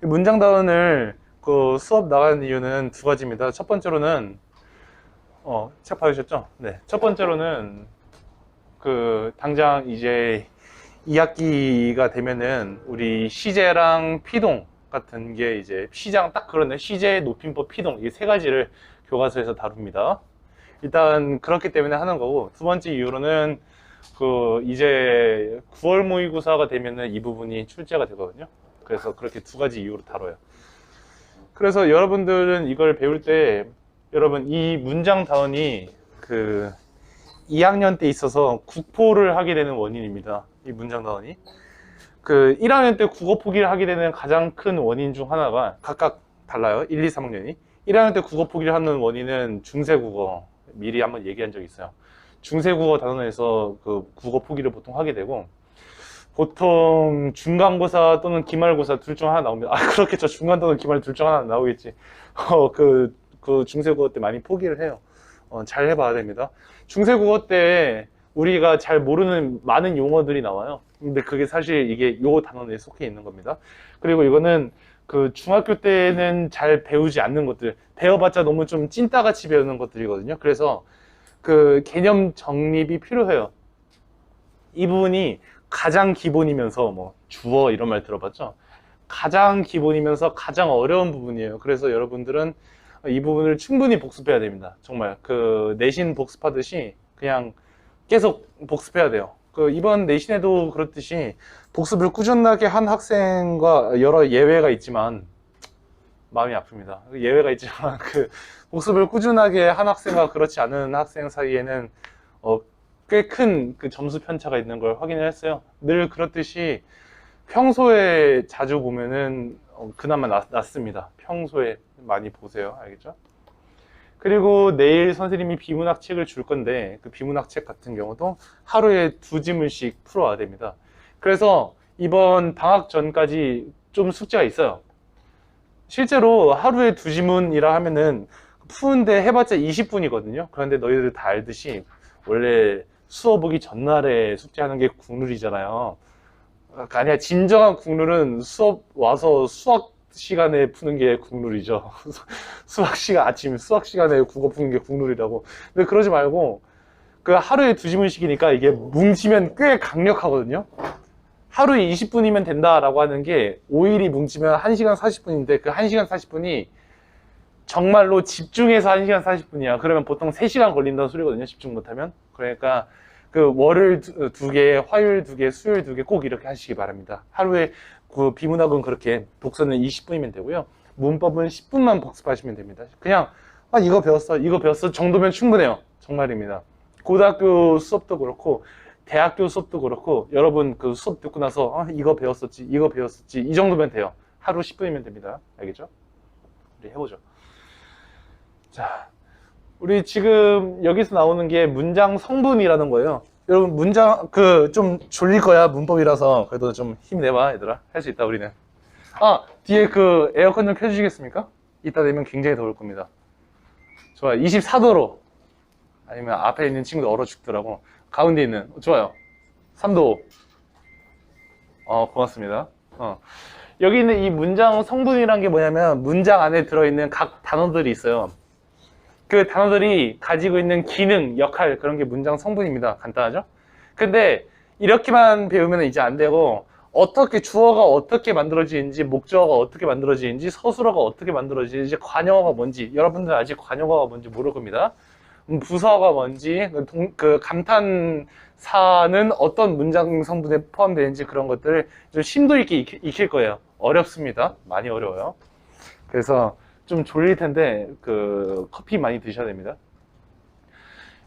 문장다운을 그 수업 나가는 이유는 두 가지입니다. 첫 번째로는 책 받으셨죠? 네. 첫 번째로는 그 당장 이제 2학기가 되면은 우리 시제랑 피동 같은 게 이제 시장 딱 그러네. 시제, 높임법, 피동 이 세 가지를 교과서에서 다룹니다. 일단 그렇기 때문에 하는 거고, 두 번째 이유로는 그 이제 9월 모의고사가 되면은 이 부분이 출제가 되거든요. 그래서 그렇게 두 가지 이유로 다뤄요. 그래서 여러분들은 이걸 배울 때 여러분 이 문장 다운이 그 2학년 때 있어서 국포를 하게 되는 원인입니다. 이 문장 다운이 그 1학년 때 국어 포기를 하게 되는 가장 큰 원인 중 하나가 각각 달라요. 1, 2, 3학년이 1학년 때 국어 포기를 하는 원인은 중세국어, 미리 한번 얘기한 적이 있어요. 중세국어 단원에서 그 국어 포기를 보통 하게 되고, 보통 중간고사 또는 기말고사 둘 중 하나 나옵니다. 그렇겠죠. 중간 또는 기말 둘 중 하나 나오겠지. 그 중세국어 때 많이 포기를 해요. 잘 해봐야 됩니다. 중세국어 때 우리가 잘 모르는 많은 용어들이 나와요. 근데 그게 사실 이게 요 단원에 속해 있는 겁니다. 그리고 이거는 그 중학교 때는 잘 배우지 않는 것들, 배워봤자 너무 좀 찐따같이 배우는 것들이거든요. 그래서 그 개념 정립이 필요해요. 이 부분이 가장 기본이면서 뭐 주어 이런 말 들어봤죠? 가장 기본이면서 가장 어려운 부분이에요. 그래서 여러분들은 이 부분을 충분히 복습해야 됩니다. 정말 그 내신 복습하듯이 그냥 계속 복습해야 돼요. 그 이번 내신에도 그렇듯이 복습을 꾸준하게 한 학생과 여러 예외가 있지만 마음이 아픕니다. 예외가 있지만 그 복습을 꾸준하게 한 학생과 그렇지 않은 학생 사이에는 꽤 큰 그 점수 편차가 있는 걸 확인을 했어요. 늘 그렇듯이 평소에 자주 보면은 그나마 낫습니다. 평소에 많이 보세요. 알겠죠? 그리고 내일 선생님이 비문학 책을 줄 건데 그 비문학 책 같은 경우도 하루에 2지문씩 풀어야 됩니다. 그래서 이번 방학 전까지 좀 숙제가 있어요. 실제로 하루에 2지문이라 하면은 푸는데 해봤자 20분이거든요. 그런데 너희들 다 알듯이 원래 수업 오기 전날에 숙제하는 게 국룰이잖아요. 아니야, 진정한 국룰은 수업 와서 수학 시간에 푸는 게 국룰이죠. 수학 시간, 아침 수학 시간에 국어 푸는 게 국룰이라고. 근데 그러지 말고 그 하루에 2지문씩이니까 이게 뭉치면 꽤 강력하거든요. 하루에 20분이면 된다라고 하는 게 5일이 뭉치면 1시간 40분인데 그 1시간 40분이 정말로 집중해서 1시간 40분이야. 그러면 보통 3시간 걸린다는 소리거든요. 집중 못하면. 그러니까 그 월요일 2개, 화요일 2개, 수요일 2개 꼭 이렇게 하시기 바랍니다. 하루에 그 비문학은 그렇게 독서는 20분이면 되고요. 문법은 10분만 복습하시면 됩니다. 그냥 이거 배웠어 정도면 충분해요. 정말입니다. 고등학교 수업도 그렇고 대학교 수업도 그렇고 여러분 그 수업 듣고 나서 이거 배웠었지 이 정도면 돼요. 하루 10분이면 됩니다. 알겠죠? 우리 해보죠. 자, 우리 지금 여기서 나오는 게 문장 성분이라는 거예요. 여러분 문장 좀 졸릴 거야. 문법이라서 그래도 좀 힘내봐 얘들아. 할 수 있다 우리는. 뒤에 그 에어컨 좀 켜주시겠습니까? 이따 되면 굉장히 더울 겁니다. 좋아요. 24도로. 아니면 앞에 있는 친구도 얼어 죽더라고. 가운데 있는 좋아요. 3도. 고맙습니다. 여기 있는 이 문장 성분이란 게 뭐냐면 문장 안에 들어있는 각 단어들이 있어요. 그 단어들이 가지고 있는 기능, 역할 그런 게 문장 성분입니다. 간단하죠? 근데 이렇게만 배우면 이제 안 되고 어떻게 주어가 어떻게 만들어지는지, 목적어가 어떻게 만들어지는지, 서술어가 어떻게 만들어지는지, 관용어가 뭔지 여러분들 아직 관용어가 뭔지 모를 겁니다. 부사어가 뭔지, 그 감탄사는 어떤 문장 성분에 포함되는지 그런 것들을 좀 심도 있게 익힐 거예요. 어렵습니다. 많이 어려워요. 그래서 좀 졸릴 텐데 그 커피 많이 드셔야 됩니다.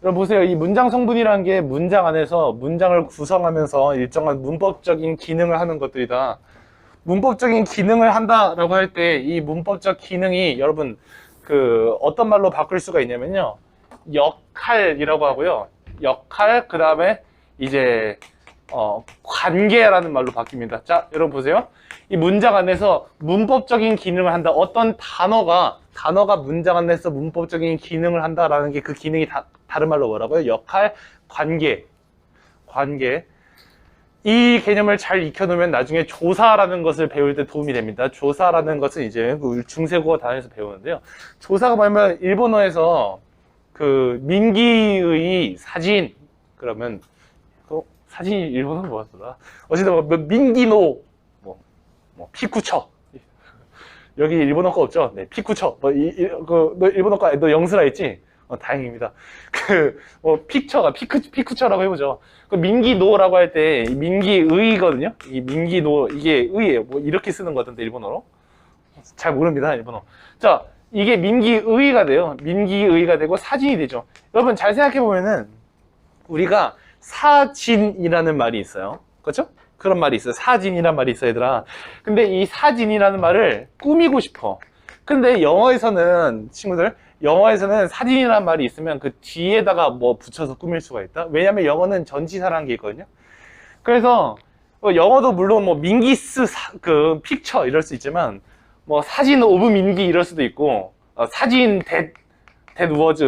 여러분 보세요. 이 문장 성분이라는 게 문장 안에서 문장을 구성하면서 일정한 문법적인 기능을 하는 것들이다. 문법적인 기능을 한다라고 할 때 이 문법적 기능이 여러분 그 어떤 말로 바꿀 수가 있냐면요. 역할이라고 하고요. 역할 그 다음에 이제 관계라는 말로 바뀝니다. 자, 여러분 보세요. 이 문장 안에서 문법적인 기능을 한다. 어떤 단어가 문장 안에서 문법적인 기능을 한다라는 게 그 기능이 다른 말로 뭐라고요? 역할, 관계. 이 개념을 잘 익혀놓으면 나중에 조사라는 것을 배울 때 도움이 됩니다. 조사라는 것은 이제 중세국어 단에서 배우는데요. 조사가 뭐냐면 일본어에서 그 민기의 사진 그러면 사진이 일본어로 뭐였더라? 어쨌든 뭐 민기노 뭐 피쿠처 여기 일본어 거 없죠? 네, 피쿠처 너 일본어 거 너 영스라 했지? 다행입니다. 픽처가 피쿠처라고 해보죠. 그 민기노라고 할 때 민기의거든요. 이 민기노 이게 의예요. 뭐 이렇게 쓰는 거 같은데 일본어로 잘 모릅니다 일본어. 자, 이게 민기의가 돼요. 민기의가 되고 사진이 되죠. 여러분 잘 생각해 보면은 우리가 사진이라는 말이 있어요. 그렇죠? 그런 말이 있어요. 사진이란 말이 있어요, 얘들아. 근데 이 사진이라는 말을 꾸미고 싶어. 근데 영어에서는 친구들 영어에서는 사진이라는 말이 있으면 그 뒤에다가 뭐 붙여서 꾸밀 수가 있다. 왜냐면 영어는 전치사라는 게 있거든요. 그래서 영어도 물론 뭐 민기스 그 픽처 이럴 수 있지만 뭐 사진 오브 민기 이럴 수도 있고 사진 댓 워즈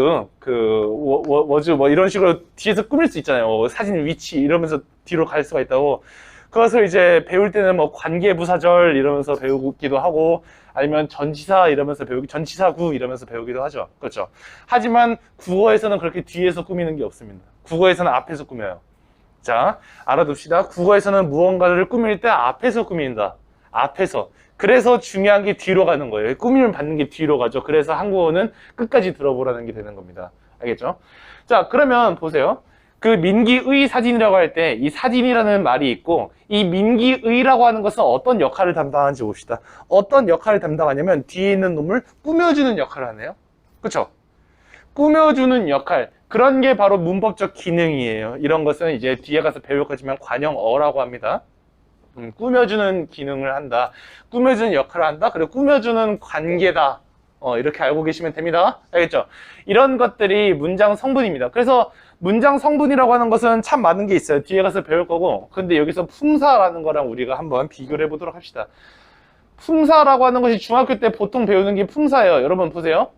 워즈 뭐 이런 식으로 뒤에서 꾸밀 수 있잖아요. 사진 위치 이러면서 뒤로 갈 수가 있다고. 그것을 이제 배울 때는 뭐 관계부사절 이러면서 배우기도 하고 아니면 전치사 이러면서 전치사구 이러면서 배우기도 하죠. 그렇죠. 하지만 국어에서는 그렇게 뒤에서 꾸미는 게 없습니다. 국어에서는 앞에서 꾸며요. 자, 알아둡시다. 국어에서는 무언가를 꾸밀 때 앞에서 꾸민다. 앞에서. 그래서 중요한 게 뒤로 가는 거예요. 꾸밈을 받는 게 뒤로 가죠. 그래서 한국어는 끝까지 들어보라는 게 되는 겁니다. 알겠죠? 자, 그러면 보세요. 그 민기의 사진이라고 할 때 이 사진이라는 말이 있고 이 민기의라고 하는 것은 어떤 역할을 담당하는지 봅시다. 어떤 역할을 담당하냐면 뒤에 있는 놈을 꾸며주는 역할을 하네요. 그렇죠? 꾸며주는 역할. 그런 게 바로 문법적 기능이에요. 이런 것은 이제 뒤에 가서 배울 거지만 관형어라고 합니다. 꾸며주는 기능을 한다. 꾸며주는 역할을 한다. 그리고 꾸며주는 관계다. 이렇게 알고 계시면 됩니다. 알겠죠? 이런 것들이 문장 성분입니다. 그래서 문장 성분이라고 하는 것은 참 많은 게 있어요. 뒤에 가서 배울 거고. 근데 여기서 품사라는 거랑 우리가 한번 비교를 해보도록 합시다. 품사라고 하는 것이 중학교 때 보통 배우는 게 품사예요. 여러분 보세요.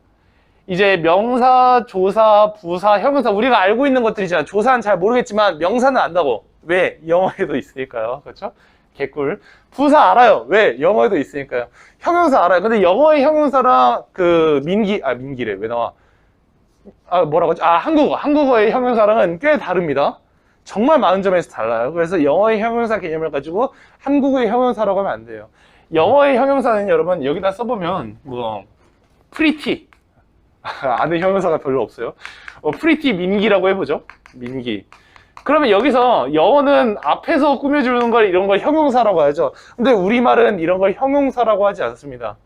이제 명사, 조사, 부사, 형용사 우리가 알고 있는 것들이잖아요. 조사는 잘 모르겠지만 명사는 안다고. 왜? 영어에도 있으니까요. 그렇죠? 개꿀. 부사 알아요. 왜? 영어에도 있으니까요. 형용사 알아요. 근데 영어의 형용사랑 그 민기래. 왜 나와? 뭐라고 하지? 한국어의 형용사랑은 꽤 다릅니다. 정말 많은 점에서 달라요. 그래서 영어의 형용사 개념을 가지고 한국어의 형용사라고 하면 안 돼요. 영어의 형용사는 여러분 여기다 써보면 pretty 아는 형용사가 별로 없어요. pretty 민기라고 해보죠. 민기. 그러면 여기서 영어는 앞에서 꾸며주는 걸 이런 걸 형용사라고 하죠. 근데 우리말은 이런 걸 형용사라고 하지 않습니다.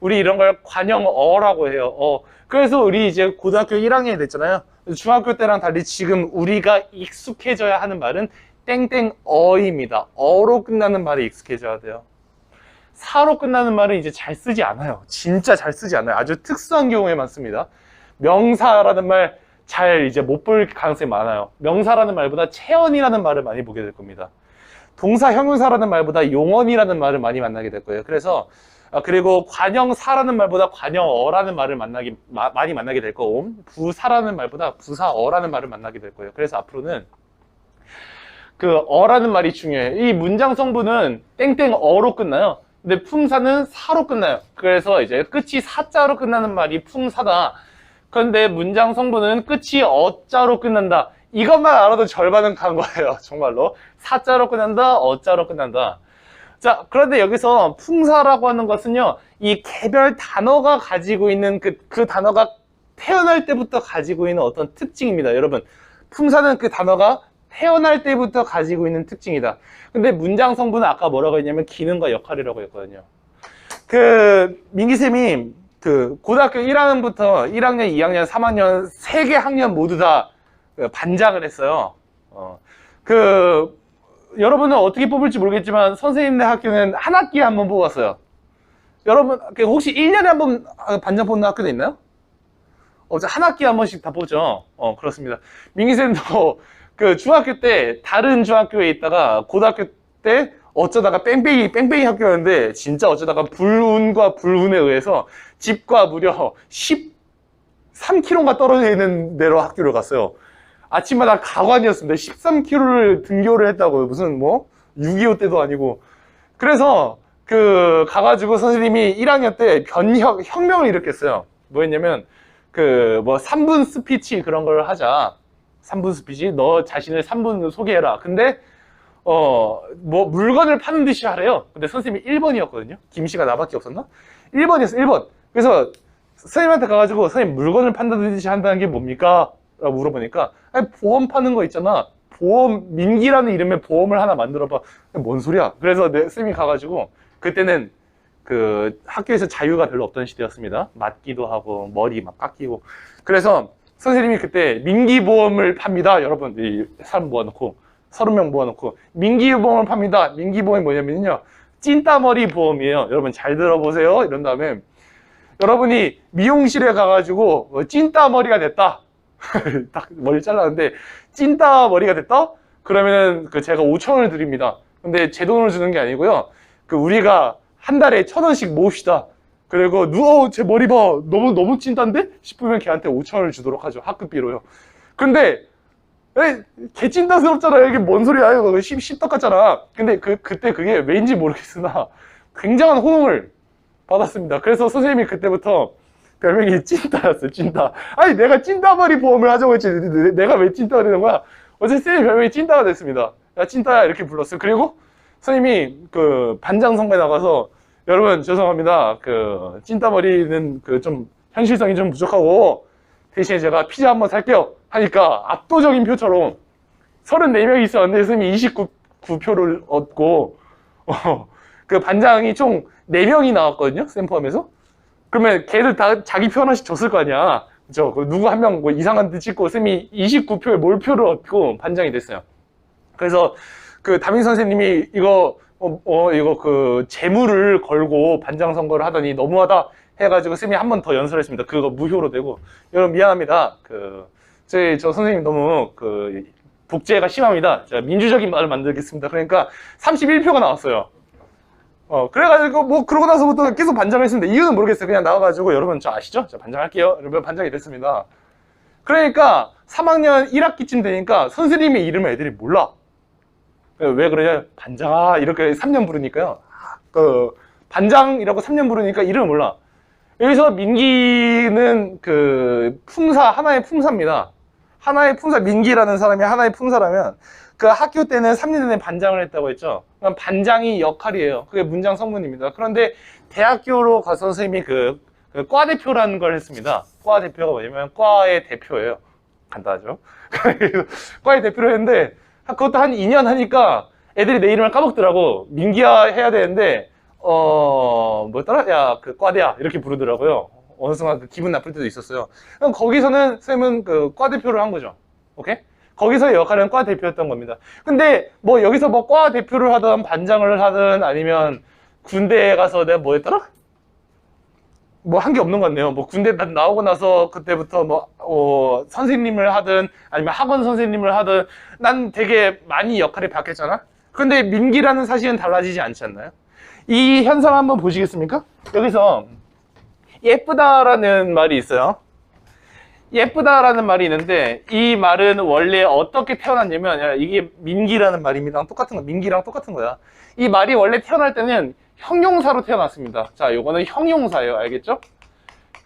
우리 이런 걸 관형어라고 해요. 그래서 우리 이제 고등학교 1학년이 됐잖아요. 중학교 때랑 달리 지금 우리가 익숙해져야 하는 말은 땡땡어입니다. 어로 끝나는 말에 익숙해져야 돼요. 사로 끝나는 말은 이제 잘 쓰지 않아요. 진짜 잘 쓰지 않아요. 아주 특수한 경우에만 씁니다. 명사라는 말 잘 이제 못 볼 가능성이 많아요. 명사라는 말보다 체언이라는 말을 많이 보게 될 겁니다. 동사 형용사라는 말보다 용언이라는 말을 많이 만나게 될 거예요. 그래서 그리고 관형사라는 말보다 관형어라는 말을 많이 만나게 될 거고 부사라는 말보다 부사어라는 말을 만나게 될 거예요. 그래서 앞으로는 그 어라는 말이 중요해요. 이 문장 성분은 땡땡어로 끝나요. 근데 품사는 사로 끝나요. 그래서 이제 끝이 사자로 끝나는 말이 품사다. 그런데 문장 성분은 끝이 어자로 끝난다. 이것만 알아도 절반은 간 거예요. 정말로. 사자로 끝난다, 어자로 끝난다. 자, 그런데 여기서 품사라고 하는 것은요, 이 개별 단어가 가지고 있는 그 단어가 태어날 때부터 가지고 있는 어떤 특징입니다. 여러분, 품사는 그 단어가 태어날 때부터 가지고 있는 특징이다. 근데 문장 성분은 아까 뭐라고 했냐면 기능과 역할이라고 했거든요. 민기쌤이 고등학교 1학년부터 1학년, 2학년, 3학년, 3개 학년 모두 다 반장을 했어요. 여러분은 어떻게 뽑을지 모르겠지만 선생님네 학교는 한 학기에 한 번 뽑았어요. 여러분 혹시 1년에 한 번 반장 뽑는 학교도 있나요? 한 학기에 한 번씩 다 뽑죠. 그렇습니다. 민기쌤도 중학교 때 다른 중학교에 있다가 고등학교 때 어쩌다가 뺑뺑이 학교였는데 진짜 어쩌다가 불운과 불운에 의해서 집과 무려 13km가 떨어져 있는 데로 학교를 갔어요. 아침마다 가관이었습니다. 13km를 등교를 했다고요. 무슨 뭐 6.25 때도 아니고. 그래서 그 가가지고 선생님이 1학년 때 혁명을 일으켰어요. 뭐였냐면 그 뭐 3분 스피치 그런 걸 하자. 3분 스피치, 너 자신을 3분 소개해라. 근데 뭐 물건을 파는 듯이 하래요. 근데 선생님이 1번이었거든요. 김씨가 나밖에 없었나? 1번이었어, 1번. 그래서 선생님한테 가가지고 선생님 물건을 판다는 듯이 한다는 게 뭡니까? 라고 물어보니까 아니, 보험 파는 거 있잖아. 보험, 민기라는 이름의 보험을 하나 만들어봐. 뭔 소리야? 그래서 선생님이 가가지고 그때는 그 학교에서 자유가 별로 없던 시대였습니다. 맞기도 하고 머리 막 깎이고. 그래서 선생님이 그때 민기보험을 팝니다. 여러분, 이 사람 모아놓고 30명 모아놓고 민기보험을 팝니다. 민기보험이 뭐냐면요, 찐따머리 보험이에요. 여러분 잘 들어보세요. 이런 다음에 여러분이 미용실에 가가지고 찐따머리가 됐다. 딱 머리 잘랐는데 찐따머리가 됐다? 그러면은 그 제가 5,000원을 드립니다. 근데 제 돈을 주는 게 아니고요. 그 우리가 한 달에 1,000원씩 모읍시다. 그리고 제 머리 봐. 너무 찐따인데? 싶으면 걔한테 5,000원을 주도록 하죠. 학급비로요. 근데 개 찐따스럽잖아. 이게 뭔 소리야. 이거 씹떡 같잖아. 근데 그때 그게 왜인지 모르겠으나 굉장한 호응을 받았습니다. 그래서 선생님이 그때부터 별명이 찐따였어요. 찐따. 아니 내가 찐따머리 보험을 하자고 했지. 내가 왜 찐따가 되는 거야? 어쨌든 선생님 별명이 찐따가 됐습니다. 야 찐따야 이렇게 불렀어요. 그리고 선생님이 그 반장 선거에 나가서 여러분 죄송합니다. 그 찐따머리는 그 좀 현실성이 좀 부족하고 대신에 제가 피자 한번 살게요 하니까 압도적인 표차로 34명이 있었는데 선생님이 29표를 얻고 그 반장이 총 4명이 나왔거든요. 쌤 포함해서. 그러면 걔들 다 자기 표 하나씩 줬을 거 아니야. 그죠? 누구 한 명 뭐 이상한 데 찍고 쌤이 29표에 몰표를 얻고 반장이 됐어요. 그래서 그 담임 선생님이 이거 그 재물을 걸고 반장 선거를 하더니 너무하다 해가지고 쌤이 한 번 더 연설을 했습니다. 그거 무효로 되고. 여러분 미안합니다. 저 선생님 너무 독재가 심합니다. 제가 민주적인 말을 만들겠습니다. 그러니까 31표가 나왔어요. 그래가지고 뭐 그러고 나서부터 계속 반장을 했습니다. 이유는 모르겠어요. 그냥 나와가지고 여러분 저 아시죠? 저 반장할게요. 여러분 반장이 됐습니다. 그러니까 3학년 1학기쯤 되니까 선생님의 이름을 애들이 몰라. 왜 그러냐? 반장아 이렇게 3년 부르니까요. 반장이라고 3년 부르니까 이름을 몰라. 여기서 민기는 하나의 품사입니다. 하나의 품사, 민기라는 사람이 하나의 품사라면 그 학교 때는 3년 내내 반장을 했다고 했죠. 그럼 반장이 역할이에요. 그게 문장 성분입니다. 그런데 대학교로 가서 선생님이 과 대표라는 걸 했습니다. 과 대표가 뭐냐면 과의 대표예요. 간단하죠. 과의 대표를 했는데 그것도 한 2년 하니까 애들이 내 이름을 까먹더라고. 민기야 해야 되는데 뭐였더라? 야, 과대야 이렇게 부르더라고요. 어느 순간 기분 나쁠 때도 있었어요. 그럼 거기서는 쌤은 과 대표를 한 거죠. 오케이? 거기서의 역할은 과 대표였던 겁니다. 근데 뭐 여기서 뭐 과 대표를 하든 반장을 하든 아니면 군대에 가서 내가 뭐 했더라? 뭐 한 게 없는 것 같네요. 뭐 군대 나오고 나서 그때부터 뭐 선생님을 하든 아니면 학원 선생님을 하든 난 되게 많이 역할이 바뀌었잖아. 근데 민기라는 사실은 달라지지 않지 않나요? 이 현상 한번 보시겠습니까? 여기서 예쁘다라는 말이 있어요. 예쁘다라는 말이 있는데 이 말은 원래 어떻게 태어났냐면 이게 민기라는 말입니다. 똑같은 거, 민기랑 똑같은 거야. 이 말이 원래 태어날 때는 형용사로 태어났습니다. 자, 요거는 형용사예요. 알겠죠?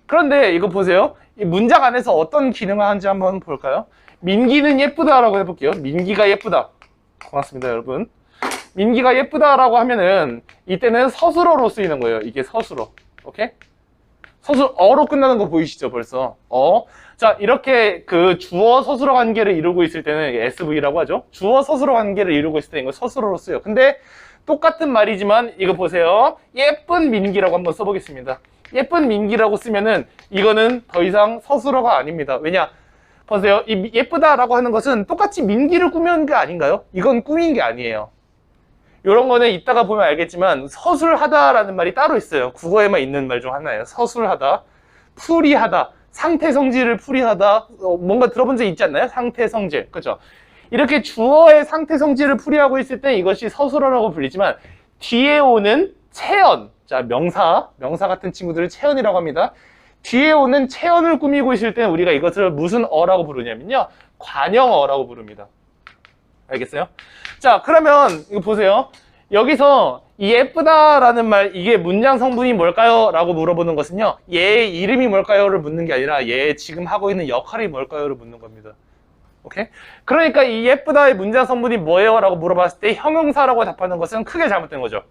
그런데 이거 보세요. 이 문장 안에서 어떤 기능을 하는지 한번 볼까요? 민기는 예쁘다라고 해볼게요. 민기가 예쁘다. 고맙습니다, 여러분. 민기가 예쁘다라고 하면은 이때는 서술어로 쓰이는 거예요. 이게 서술어. 오케이? 서술어로 끝나는 거 보이시죠? 벌써. 자, 이렇게 주어 서술어 관계를 이루고 있을 때는 SV라고 하죠. 주어 서술어 관계를 이루고 있을 때 이거 서술어로 쓰여요. 근데 똑같은 말이지만 이거 보세요. 예쁜 민기라고 한번 써보겠습니다. 예쁜 민기라고 쓰면은 이거는 더 이상 서술어가 아닙니다. 왜냐? 보세요. 이 예쁘다라고 하는 것은 똑같이 민기를 꾸미는 게 아닌가요? 이건 꾸민 게 아니에요. 이런 거는 이따가 보면 알겠지만 서술하다라는 말이 따로 있어요. 국어에만 있는 말 중 하나예요. 서술하다, 풀이하다, 상태성질을 풀이하다. 뭔가 들어본 적 있지 않나요? 상태성질, 그죠? 이렇게 주어의 상태성질을 풀이하고 있을 때 이것이 서술어라고 불리지만 뒤에 오는 체언, 자 명사 같은 친구들을 체언이라고 합니다. 뒤에 오는 체언을 꾸미고 있을 때 우리가 이것을 무슨 어라고 부르냐면요, 관형어라고 부릅니다. 알겠어요? 자, 그러면 이거 보세요. 여기서 이 예쁘다라는 말, 이게 문장 성분이 뭘까요? 라고 물어보는 것은요, 얘의 이름이 뭘까요?를 묻는 게 아니라 얘 지금 하고 있는 역할이 뭘까요?를 묻는 겁니다. 오케이? 그러니까 이 예쁘다의 문장 성분이 뭐예요? 라고 물어봤을 때 형용사라고 답하는 것은 크게 잘못된 거죠.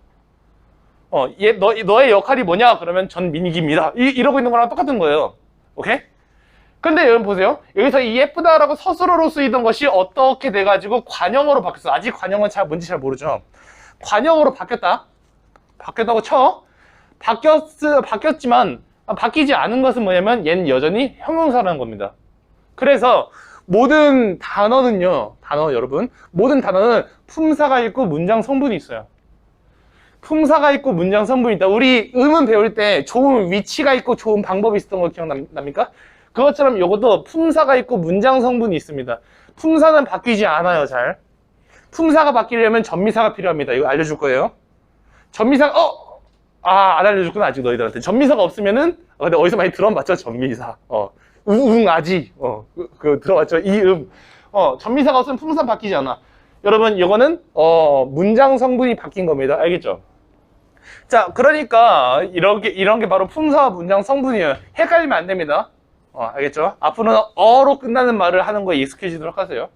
너의 역할이 뭐냐? 그러면 전 민익입니다. 이러고 있는 거랑 똑같은 거예요. 오케이? 근데 여러분 보세요. 여기서 이 예쁘다라고 서술어로 쓰이던 것이 어떻게 돼가지고 관형어로 바뀌었어. 아직 관형은 뭔지 잘 모르죠. 관형어로 바뀌었다고 쳐. 바뀌었지만 바뀌지 않은 것은 뭐냐면 얘는 여전히 형용사라는 겁니다. 그래서 모든 단어는요, 여러분, 모든 단어는 품사가 있고 문장 성분이 있어요. 품사가 있고 문장 성분이 있다. 우리 음은 배울 때 좋은 위치가 있고 좋은 방법이 있었던 거 기억납니까? 그것처럼 이것도 품사가 있고 문장 성분이 있습니다. 품사는 바뀌지 않아요, 잘. 품사가 바뀌려면 전미사가 필요합니다. 이거 알려줄 거예요. 전미사가, 안 알려줬구나, 아직 너희들한테. 전미사가 없으면은, 근데 어디서 많이 들어봤죠? 전미사. 아지. 들어봤죠? 이음. 전미사가 없으면 품사 바뀌지 않아. 여러분, 이거는, 문장 성분이 바뀐 겁니다. 알겠죠? 자, 그러니까, 이런 게 바로 품사와 문장 성분이에요. 헷갈리면 안 됩니다. 알겠죠? 앞으로는 어로 끝나는 말을 하는 거에 익숙해지도록 하세요.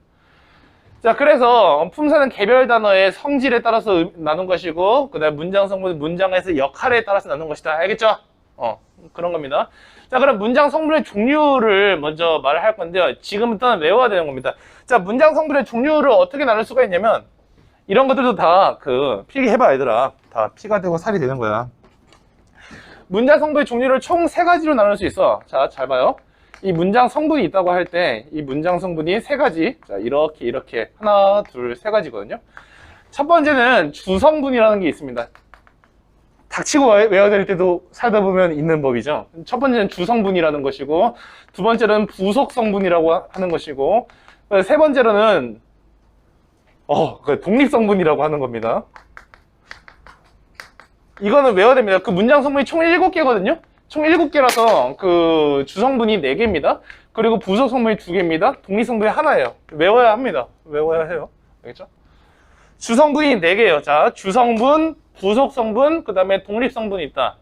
자, 그래서 품사는 개별 단어의 성질에 따라서 나눈 것이고, 그 다음에 문장 성분은 문장에서 역할에 따라서 나눈 것이다. 알겠죠? 그런 겁니다. 자, 그럼 문장 성분의 종류를 먼저 말을 할 건데요. 지금부터는 외워야 되는 겁니다. 자, 문장 성분의 종류를 어떻게 나눌 수가 있냐면, 이런 것들도 다 필기해봐, 얘들아. 다 피가 되고 살이 되는 거야. 문장 성분의 종류를 총 3가지로 나눌 수 있어. 자, 잘 봐요. 이 문장 성분이 있다고 할 때 이 문장 성분이 3가지. 자, 이렇게 하나, 둘, 3가지거든요. 첫 번째는 주성분이라는 게 있습니다. 닥치고 외워야 될 때도 살다 보면 있는 법이죠. 첫 번째는 주성분이라는 것이고, 두 번째는 부속성분이라고 하는 것이고, 세 번째로는 독립성분이라고 하는 겁니다. 이거는 외워야 됩니다. 그 문장 성분이 총 7개거든요. 총 7개라서 그 주성분이 4개입니다. 그리고 부속 성분이 2개입니다. 독립 성분이 하나예요. 외워야 합니다. 외워야 해요. 알겠죠? 주성분이 4개예요. 자, 주성분, 부속 성분, 그 다음에 독립 성분이 있다.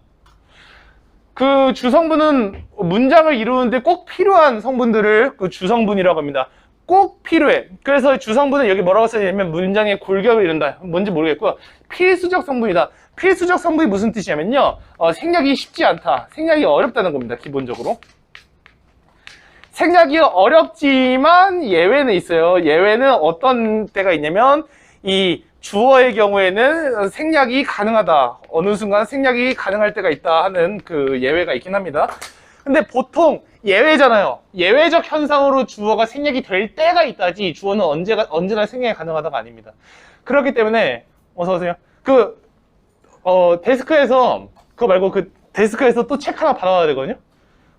그 주성분은 문장을 이루는데 꼭 필요한 성분들을 그 주성분이라고 합니다. 꼭 필요해. 그래서 주성분은 여기 뭐라고 써있냐면 문장의 골격을 이룬다. 뭔지 모르겠고요. 필수적 성분이다. 필수적 성분이 무슨 뜻이냐면요, 생략이 쉽지 않다. 생략이 어렵다는 겁니다. 기본적으로. 생략이 어렵지만 예외는 있어요. 예외는 어떤 때가 있냐면 이 주어의 경우에는 생략이 가능하다. 어느 순간 생략이 가능할 때가 있다 하는 그 예외가 있긴 합니다. 근데 보통 예외잖아요. 예외적 현상으로 주어가 생략이 될 때가 있다지 주어는 언제나 생략이 가능하다가 아닙니다. 그렇기 때문에 어서 오세요. 데스크에서 그거 말고 데스크에서 또 책 하나 받아와야 되거든요.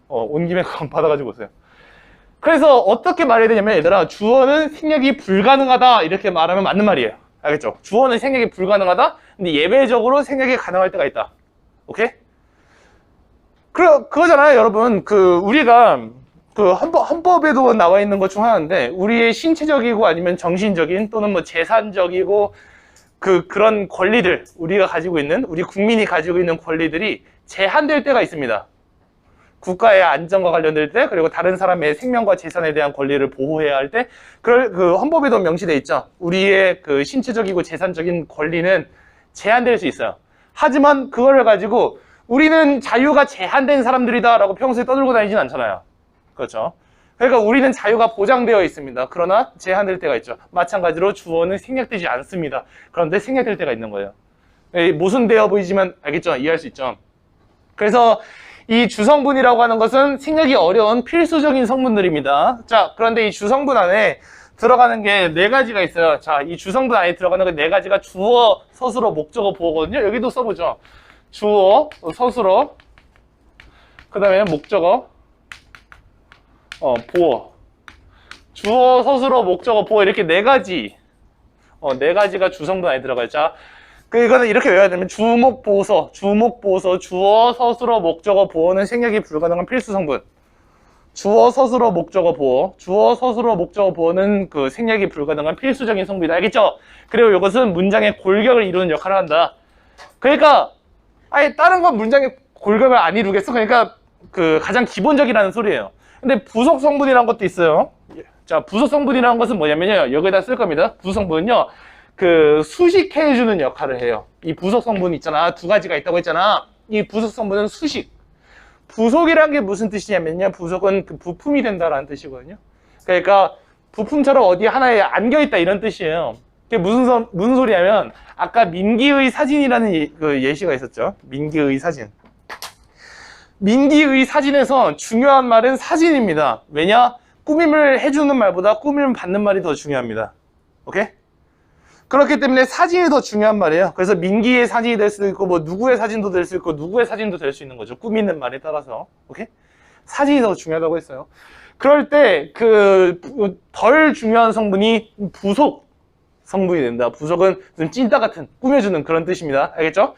온 김에 그거 받아가지고 오세요. 그래서 어떻게 말해야 되냐면 얘들아, 주어는 생략이 불가능하다 이렇게 말하면 맞는 말이에요. 알겠죠? 주어는 생략이 불가능하다. 근데 예외적으로 생략이 가능할 때가 있다. 오케이? 그거잖아요, 여러분. 우리가 헌법에도 나와 있는 것 중 하나인데, 우리의 신체적이고 아니면 정신적인 또는 뭐 재산적이고 그런 권리들, 우리가 가지고 있는, 우리 국민이 가지고 있는 권리들이 제한될 때가 있습니다. 국가의 안전과 관련될 때, 그리고 다른 사람의 생명과 재산에 대한 권리를 보호해야 할 때, 헌법에도 명시되어 있죠. 우리의 신체적이고 재산적인 권리는 제한될 수 있어요. 하지만 그거를 가지고 우리는 자유가 제한된 사람들이다 라고 평소에 떠들고 다니진 않잖아요. 그렇죠? 그러니까 우리는 자유가 보장되어 있습니다. 그러나 제한될 때가 있죠. 마찬가지로 주어는 생략되지 않습니다. 그런데 생략될 때가 있는 거예요. 모순되어 보이지만 알겠죠? 이해할 수 있죠? 그래서 이 주성분이라고 하는 것은 생략이 어려운 필수적인 성분들입니다. 자, 그런데 이 주성분 안에 들어가는 게 4가지가 있어요. 자, 이 주성분 안에 들어가는 게 4가지가 주어, 서술어, 목적어, 보어거든요. 여기도 써보죠. 주어, 서술어, 그 다음에 목적어, 보어. 주어, 서술어, 목적어, 보어 이렇게 4가지 4가지가 주성분 안에 들어가요. 자, 이거는 이렇게 외워야 되면 주목, 보서, 주어, 서술어, 목적어, 보어는 생략이 불가능한 필수 성분. 주어, 서술어, 목적어, 보어. 주어, 서술어, 목적어, 보어는 그 생략이 불가능한 필수적인 성분이다. 알겠죠? 그리고 이것은 문장의 골격을 이루는 역할을 한다. 그러니까 아예 다른 건 문장의 골격을 안 이루겠어. 그러니까 그 가장 기본적이라는 소리예요. 근데 부속 성분이라는 것도 있어요. 자, 부속 성분이라는 것은 뭐냐면요. 여기다 쓸 겁니다. 부속 성분은요. 그 수식해주는 역할을 해요. 이 부속 성분 있잖아. 두 가지가 있다고 했잖아. 이 부속 성분은 수식. 부속이라는 게 무슨 뜻이냐면요. 부속은 그 부품이 된다라는 뜻이거든요. 그러니까 부품처럼 어디 하나에 안겨있다 이런 뜻이에요. 그게 무슨 소리냐면 아까 민기의 사진이라는 그 예시가 있었죠. 민기의 사진. 민기의 사진에서 중요한 말은 사진입니다. 왜냐? 꾸밈을 해주는 말보다 꾸밈을 받는 말이 더 중요합니다. 오케이? 그렇기 때문에 사진이 더 중요한 말이에요. 그래서 민기의 사진이 될 수도 있고 뭐 누구의 사진도 될 수 있고 누구의 사진도 될 수 있는 거죠. 꾸미는 말에 따라서. 오케이? 사진이 더 중요하다고 했어요. 그럴 때 그 덜 중요한 성분이 부속 성분이 된다. 부속은 좀 찐따 같은 꾸며주는 그런 뜻입니다. 알겠죠?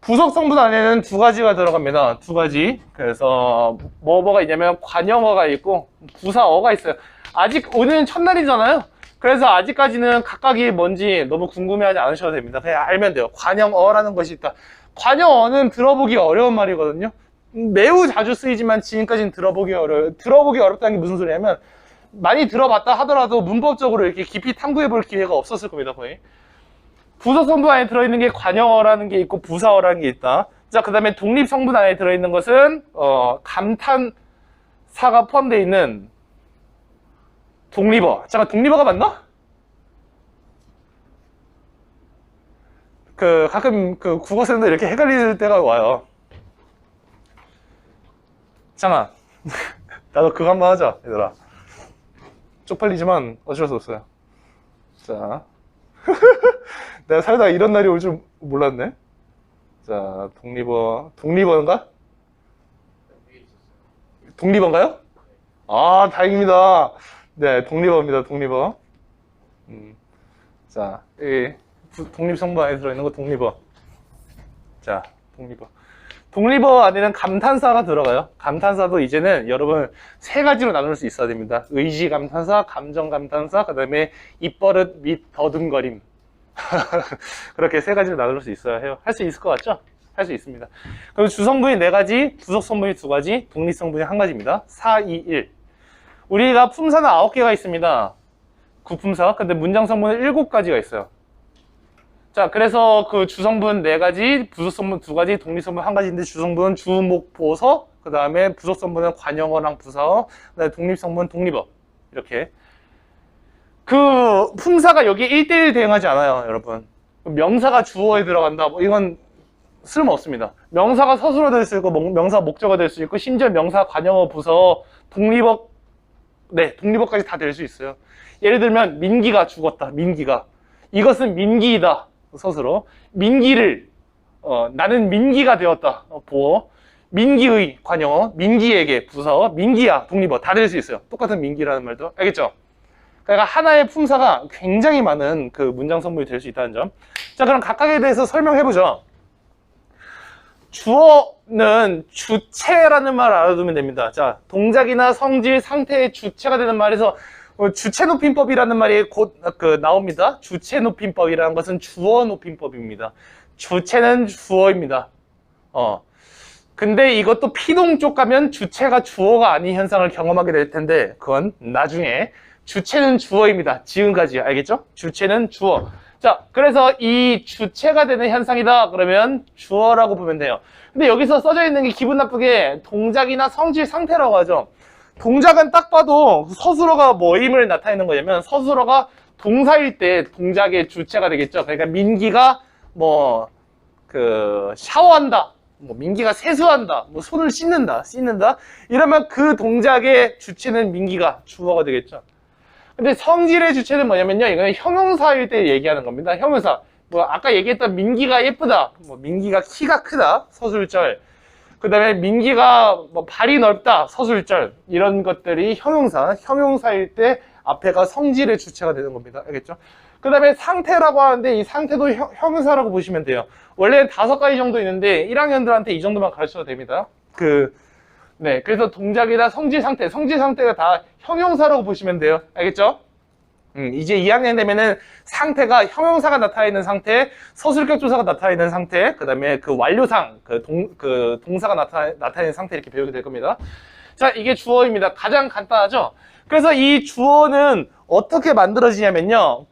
부속 성분 안에는 두 가지가 들어갑니다. 두 가지. 그래서 뭐가 있냐면 관형어가 있고 부사어가 있어요. 아직 오늘은 첫날이잖아요. 그래서 아직까지는 각각이 뭔지 너무 궁금해하지 않으셔도 됩니다. 그냥 알면 돼요. 관형어라는 것이 있다. 관형어는 들어보기 어려운 말이거든요. 매우 자주 쓰이지만 지금까지는 들어보기 어려워요. 들어보기 어렵다는 게 무슨 소리냐면 많이 들어봤다 하더라도 문법적으로 이렇게 깊이 탐구해볼 기회가 없었을 겁니다. 거의. 부속 성분 안에 들어있는 게 관형어라는 게 있고 부사어라는 게 있다. 자, 그 다음에 독립 성분 안에 들어있는 것은 감탄사가 포함되어 있는 독립어. 잠깐, 독립어가 맞나? 가끔 국어쌤도 이렇게 헷갈릴 때가 와요. 잠깐. 나도 그거 한번 하자, 얘들아. 쪽팔리지만 어쩔 수 없어요. 자. 내가 살다가 이런 날이 올 줄 몰랐네. 자, 독립어인가? 독립어인가요? 아, 다행입니다. 네, 독립어입니다. 독립어. 자, 이 독립성분 안에 들어있는 거 독립어. 자, 독립어. 독립어 안에는 감탄사가 들어가요. 감탄사도 이제는 여러분 세 가지로 나눌 수 있어야 됩니다. 의지 감탄사, 감정 감탄사, 그 다음에 입버릇 및 더듬거림. 그렇게 세 가지로 나눌 수 있어야 해요. 할 수 있을 것 같죠? 할 수 있습니다. 그럼 주성분이 4가지, 부속성분이 2가지, 독립성분이 1가지입니다. 4, 2, 1. 우리가 품사는 9개가 있습니다. 구품사. 근데 문장성분은 7가지가 있어요. 자, 그래서 그 주성분 4가지, 부속성분 2가지, 독립성분 1가지인데 주성분은 주, 목, 보서, 그 다음에 부속성분은 관형어랑 부사어, 그 다음에 독립성분은 독립어. 이렇게. 그 품사가 여기 1대1 대응하지 않아요, 여러분. 명사가 주어에 들어간다. 뭐 이건 쓸모없습니다. 명사가 서술어 될 수 있고, 명사 목적어 될 수 있고, 심지어 명사 관형어 부사어, 독립어, 네, 독립어까지 다 될 수 있어요. 예를 들면 민기가 죽었다. 민기가. 이것은 민기이다. 서술어. 민기를 나는 민기가 되었다. 보어. 민기의 관형어, 민기에게 부사어, 민기야 독립어 다 될 수 있어요. 똑같은 민기라는 말도. 알겠죠? 그러니까 하나의 품사가 굉장히 많은 그 문장 성분이 될 수 있다는 점. 자, 그럼 각각에 대해서 설명해보죠. 주어는 주체라는 말 알아두면 됩니다. 자, 동작이나 성질, 상태의 주체가 되는 말에서 주체 높임법이라는 말이 곧 나옵니다. 주체 높임법이라는 것은 주어 높임법입니다. 주체는 주어입니다. 근데 이것도 피동 쪽 가면 주체가 주어가 아닌 현상을 경험하게 될 텐데 그건 나중에. 주체는 주어입니다. 지금까지 알겠죠? 주체는 주어. 자, 그래서 이 주체가 되는 현상이다 그러면 주어라고 보면 돼요. 근데 여기서 써져 있는 게 기분 나쁘게 동작이나 성질, 상태라고 하죠. 동작은 딱 봐도 서술어가 뭐임을 나타내는 거냐면 서술어가 동사일 때 동작의 주체가 되겠죠. 그러니까 민기가 샤워한다, 민기가 세수한다, 손을 씻는다 이러면 그 동작의 주체는 민기가 주어가 되겠죠. 근데 성질의 주체는 뭐냐면요, 이거는 형용사일 때 얘기하는 겁니다. 형용사. 아까 얘기했던 민기가 예쁘다, 민기가 키가 크다, 서술절. 그 다음에 민기가 발이 넓다, 서술절. 이런 것들이 형용사일 때 앞에가 성질의 주체가 되는 겁니다. 알겠죠? 그 다음에 상태라고 하는데 이 상태도 형용사라고 보시면 돼요. 원래는 5가지 정도 있는데 1학년들한테 이 정도만 가르쳐도 됩니다. 네, 그래서 동작이나 성질 상태가 다 형용사라고 보시면 돼요. 알겠죠? 이제 2학년 되면은 상태가 형용사가 나타나 있는 상태, 서술격 조사가 나타나 있는 상태, 그 다음에 그 완료상, 그 동사가 나타나 있는 상태 이렇게 배우게 될 겁니다. 자, 이게 주어입니다. 가장 간단하죠? 그래서 이 주어는 어떻게 만들어지냐면요.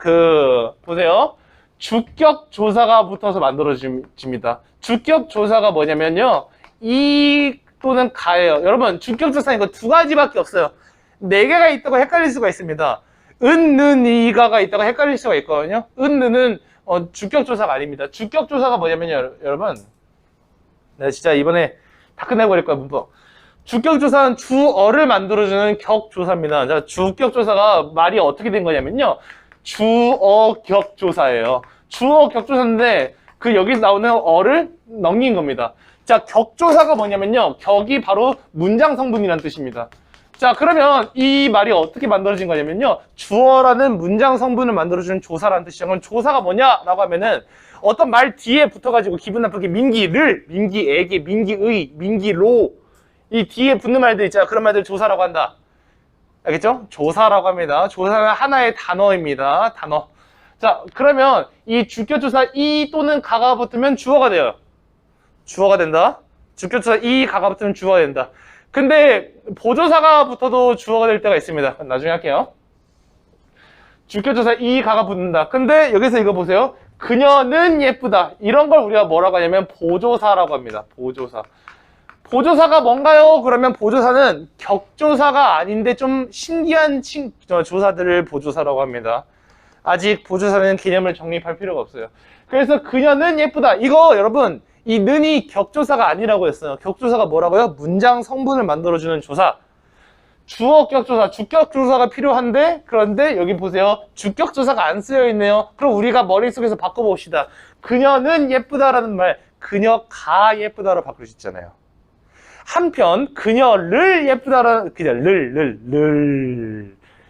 보세요. 주격 조사가 붙어서 만들어집니다. 주격 조사가 뭐냐면요. 이 또는 가예요. 여러분, 주격 조사 이거 두 가지밖에 없어요. 네 개가 있다고 헷갈릴 수가 있습니다. 은, 는, 이가가 있다고 헷갈릴 수가 있거든요. 은, 는은 주격 조사가 아닙니다. 주격 조사가 뭐냐면요. 여러분, 내가 진짜 이번에 다 끝내버릴 거야, 문법. 주격 조사는 주어를 만들어주는 격 조사입니다. 자, 주격 조사가 말이 어떻게 된 거냐면요. 주어 격 조사예요. 주어 격 조사인데 여기서 나오는 어를 넘긴 겁니다. 자, 격 조사가 뭐냐면요. 격이 바로 문장 성분이라는 뜻입니다. 자, 그러면 이 말이 어떻게 만들어진 거냐면요. 주어라는 문장 성분을 만들어주는 조사라는 뜻이죠. 그럼 조사가 뭐냐라고 하면은 어떤 말 뒤에 붙어가지고 기분 나쁘게 민기를, 민기에게, 민기의, 민기로 이 뒤에 붙는 말들 있잖아요. 그런 말들 조사라고 한다. 알겠죠? 조사라고 합니다. 조사는 하나의 단어입니다. 단어. 자, 그러면 이 주격조사 이 또는 가가 붙으면 주어가 돼요. 주어가 된다. 주격조사 이 가가 붙으면 주어가 된다. 근데 보조사가 붙어도 주어가 될 때가 있습니다. 나중에 할게요. 주격조사 이 가가 붙는다. 근데 여기서 이거 보세요. 그녀는 예쁘다. 이런 걸 우리가 뭐라고 하냐면 보조사라고 합니다. 보조사. 보조사가 뭔가요? 그러면 보조사는 격조사가 아닌데 좀 신기한 조사들을 보조사라고 합니다. 아직 보조사는 개념을 정립할 필요가 없어요. 그래서 그녀는 예쁘다. 이거 여러분 이 는이 격조사가 아니라고 했어요. 격조사가 뭐라고요? 문장 성분을 만들어주는 조사. 주어 격조사, 주격조사가 필요한데 그런데 여기 보세요. 주격조사가 안 쓰여 있네요. 그럼 우리가 머릿속에서 바꿔봅시다. 그녀는 예쁘다라는 말 그녀가 예쁘다로 바꿀 수 있잖아요. 한편 그녀를 예쁘다라는 그냥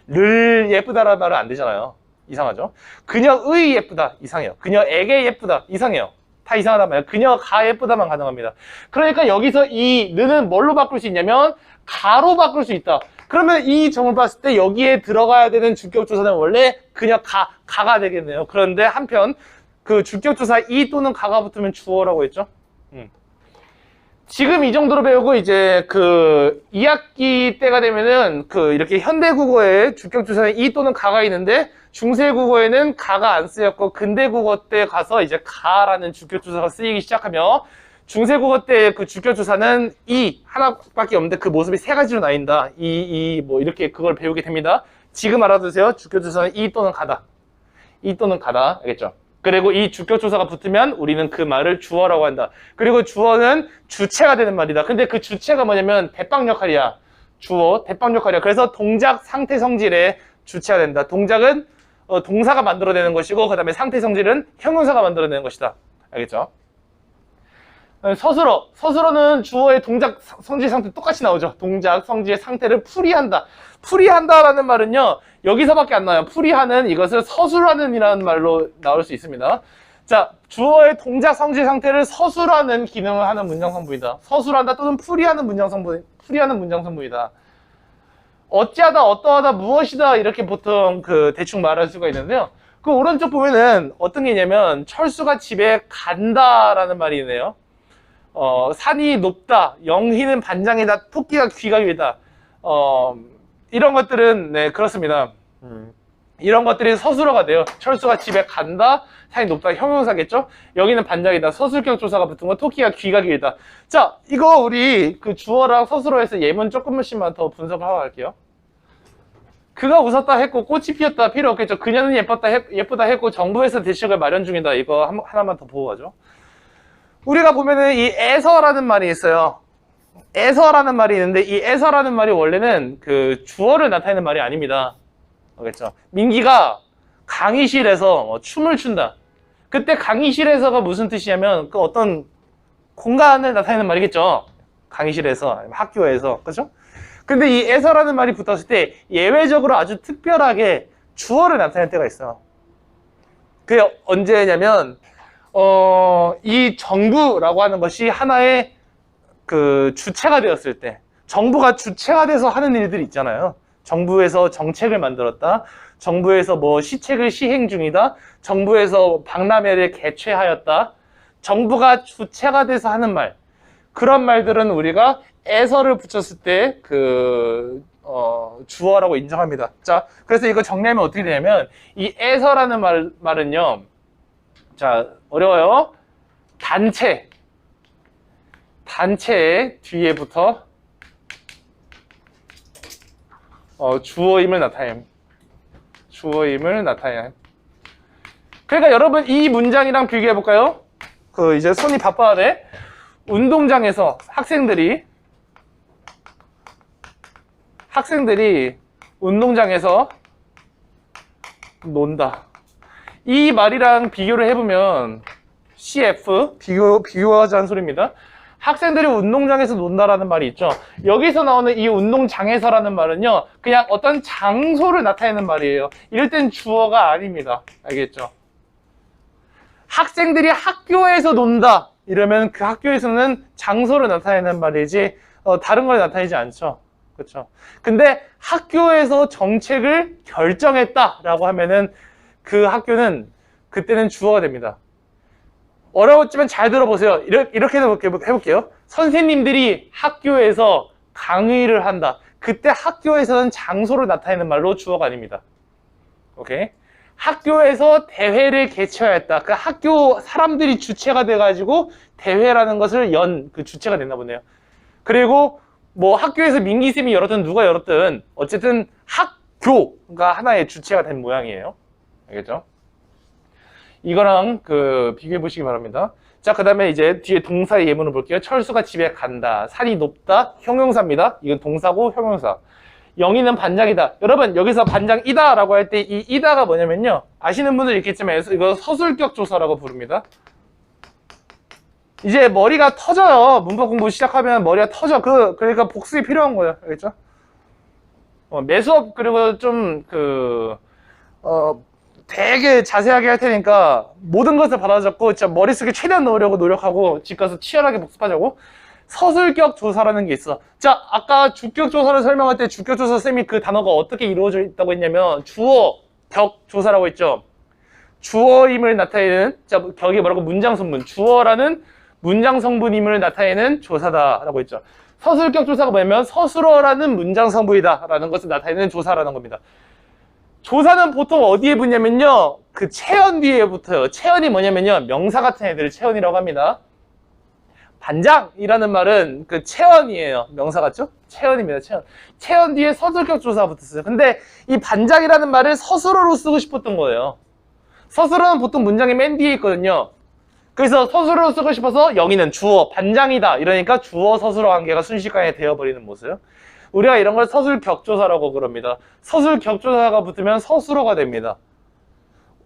를 예쁘다라는 말은 안 되잖아요. 이상하죠? 그녀의 예쁘다 이상해요. 그녀에게 예쁘다 이상해요. 다 이상하단 말이에요. 그녀가 예쁘다만 가능합니다. 그러니까 여기서 이 는은 뭘로 바꿀 수 있냐면 가로 바꿀 수 있다. 그러면 이 점을 봤을 때 여기에 들어가야 되는 주격조사는 원래 가가 되겠네요. 그런데 한편 그 주격조사 이 또는 가가 붙으면 주어라고 했죠. 지금 이 정도로 배우고 이제 2학기 때가 되면은 이렇게 현대국어에 주격조사는 이 또는 가가 있는데 중세국어에는 가가 안 쓰였고 근대국어 때 가서 이제 가라는 주격조사가 쓰이기 시작하며 중세국어 때 그 주격조사는 이 하나밖에 없는데 그 모습이 세 가지로 나뉜다. 뭐 이렇게 그걸 배우게 됩니다. 지금 알아두세요. 주격조사는 이 또는 가다. 이 또는 가다. 알겠죠? 그리고 이 주격조사가 붙으면 우리는 그 말을 주어라고 한다. 그리고 주어는 주체가 되는 말이다. 근데 그 주체가 뭐냐면 대빵 역할이야. 주어, 대빵 역할이야. 그래서 동작, 상태, 성질의 주체가 된다. 동작은 동사가 만들어내는 것이고 그 다음에 상태, 성질은 형용사가 만들어내는 것이다. 알겠죠? 서술어는 주어의 동작, 성질, 상태 똑같이 나오죠. 동작, 성질, 상태를 풀이한다. 풀이한다라는 말은요. 여기서밖에 안 나와요. 풀이하는 이것을 서술하는 이라는 말로 나올 수 있습니다. 자, 주어의 동작, 성질, 상태를 서술하는 기능을 하는 문장성분이다. 서술한다 또는 풀이하는 문장성분이다. 어찌하다, 어떠하다, 무엇이다 이렇게 보통 대충 말할 수가 있는데요. 그 오른쪽 보면은 어떤 게 있냐면 철수가 집에 간다라는 말이 있네요. 산이 높다, 영희는 반장이다, 토끼가 귀가 길다. 이런 것들은 네 그렇습니다. 이런 것들이 서술어가 돼요. 철수가 집에 간다, 산이 높다, 형용사겠죠? 여기는 반장이다, 서술격 조사가 붙은 거, 토끼가 귀가 길다. 자, 이거 우리 주어랑 서술어에서 예문 조금씩만 더 분석을 하고 갈게요. 그가 웃었다 했고 꽃이 피었다 필요 없겠죠. 그녀는 예쁘다 했고 정부에서 대책을 마련 중이다. 이거 하나만 더 보고 가죠. 우리가 보면은 이 에서라는 말이 있어요. 에서라는 말이 있는데 이 에서라는 말이 원래는 주어를 나타내는 말이 아닙니다. 알겠죠? 민기가 강의실에서 춤을 춘다. 그때 강의실에서가 무슨 뜻이냐면 어떤 공간을 나타내는 말이겠죠. 강의실에서, 학교에서. 그렇죠? 근데 이 에서라는 말이 붙었을 때 예외적으로 아주 특별하게 주어를 나타낼 때가 있어요. 그게 언제냐면 이 정부라고 하는 것이 하나의 주체가 되었을 때, 정부가 주체가 돼서 하는 일들이 있잖아요. 정부에서 정책을 만들었다. 정부에서 뭐 시책을 시행 중이다. 정부에서 박람회를 개최하였다. 정부가 주체가 돼서 하는 말. 그런 말들은 우리가 에서를 붙였을 때 주어라고 인정합니다. 자, 그래서 이거 정리하면 어떻게 되냐면 이 에서라는 말은요. 자, 어려워요. 단체 뒤에부터 주어임을 나타냄. 그러니까 여러분 이 문장이랑 비교해 볼까요? 이제 손이 바빠야 돼. 운동장에서 학생들이 운동장에서 논다. 이 말이랑 비교를 해보면 CF 비교하자는 소리입니다. 학생들이 운동장에서 논다라는 말이 있죠. 여기서 나오는 이 운동장에서라는 말은요, 그냥 어떤 장소를 나타내는 말이에요. 이럴 땐 주어가 아닙니다. 알겠죠? 학생들이 학교에서 논다 이러면 그 학교에서는 장소를 나타내는 말이지 다른 걸 나타내지 않죠. 그렇죠? 근데 학교에서 정책을 결정했다라고 하면은 그 학교는 그때는 주어가 됩니다. 어려웠지만 잘 들어보세요. 이렇게 해볼게요. 선생님들이 학교에서 강의를 한다. 그때 학교에서는 장소를 나타내는 말로 주어가 아닙니다. 오케이? 학교에서 대회를 개최하였다. 그 학교 사람들이 주체가 돼가지고 대회라는 것을 그 주체가 됐나 보네요. 그리고 뭐 학교에서 민기쌤이 열었든 누가 열었든 어쨌든 학교가 하나의 주체가 된 모양이에요. 알겠죠? 이거랑 비교해 보시기 바랍니다. 자, 그 다음에 이제 뒤에 동사의 예문을 볼게요. 철수가 집에 간다. 산이 높다. 형용사입니다. 이건 동사고 형용사. 영희는 반장이다. 여러분, 여기서 반장이다 라고 할 때 이 이다가 뭐냐면요. 아시는 분들 있겠지만 이거 서술격 조사라고 부릅니다. 이제 머리가 터져요. 문법 공부 시작하면 머리가 터져. 그러니까 복습이 필요한 거예요. 알겠죠? 매수업, 그리고 좀 되게 자세하게 할 테니까 모든 것을 받아 적고 진짜 머릿속에 최대한 넣으려고 노력하고 집 가서 치열하게 복습하자고. 서술격 조사라는 게 있어. 자, 아까 주격 조사를 설명할 때 주격 조사 쌤이 그 단어가 어떻게 이루어져 있다고 했냐면 주어, 격 조사라고 했죠. 주어임을 나타내는, 자, 격이 뭐라고? 문장 성분. 주어라는 문장 성분임을 나타내는 조사다라고 했죠. 서술격 조사가 뭐냐면 서술어라는 문장 성분이다라는 것을 나타내는 조사라는 겁니다. 조사는 보통 어디에 붙냐면요. 그 체언 뒤에 붙어요. 체언이 뭐냐면요. 명사 같은 애들을 체언이라고 합니다. 반장이라는 말은 그 체언이에요. 명사 같죠? 체언입니다. 체언 뒤에 서술격 조사가 붙었어요. 근데 이 반장이라는 말을 서술어로 쓰고 싶었던 거예요. 서술어는 보통 문장의 맨 뒤에 있거든요. 그래서 서술어로 쓰고 싶어서 영희는 주어, 반장이다. 이러니까 주어 서술어 관계가 순식간에 되어버리는 모습. 우리가 이런 걸 서술격조사라고 그럽니다. 서술격조사가 붙으면 서술어가 됩니다.